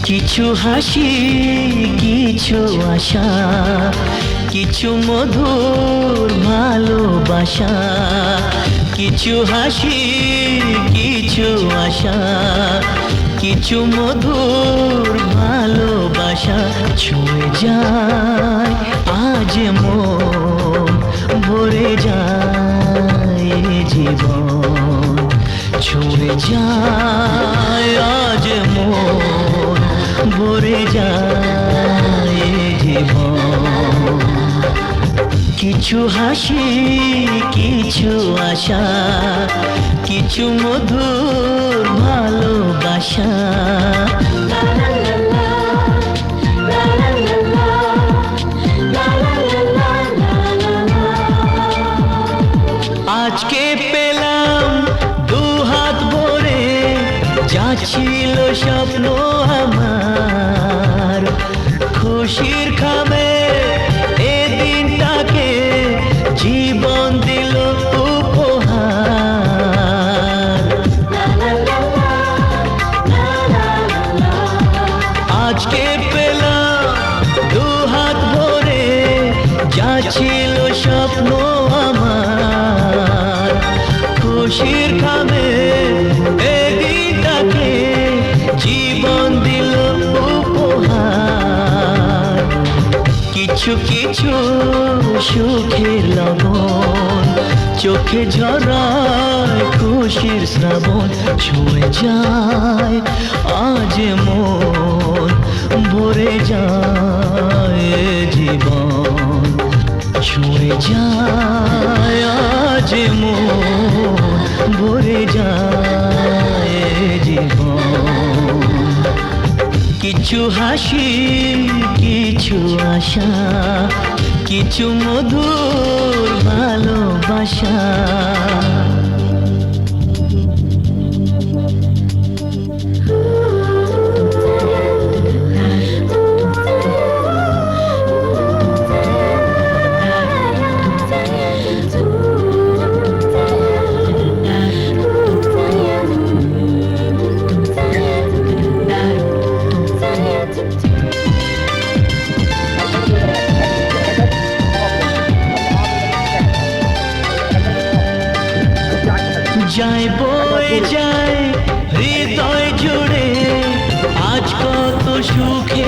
কিছু হাসি, কিছু আশা, কিছু মধুর ভালোবাসা। কিছু হাসি, কিছু আশা, কিছু মধুর ভালোবাসা। ছুঁয়ে যায় আজ মন, ভরে যায় জীবন। ছুঁয়ে যায় আজ মন, ভরে যায় জীবন। কিছু হাসি, কিছু আশা, কিছু মধুর ভালোবাসা। আজকে পেলাম দু হাত ভরে, যা ছিল স্বপ্ন আমার। খুশির খামে এ দিনটাকে জীবন দিল উপহার। আজকে পেলাম দু হাত ভরে, যা ছিল স্বপ্ন আমার। খুশির খামে এ দিনটাকে জীবন দিল উপহার। কিছু কিছু সুখের লবণ, চোখে ঝরায় খুশির শ্রাবণ। ছুঁয়ে যায় আজ মন, ভরে যায় জীবন। ছুঁয়ে যায় আজ মন, ভরে যায় জীবন। কিছু হাসি, কিছু আশা, কিছু মধুর ভালোবাসা। যায় বয়ে যায় হৃদয় জুড়ে, আজ কত সুখে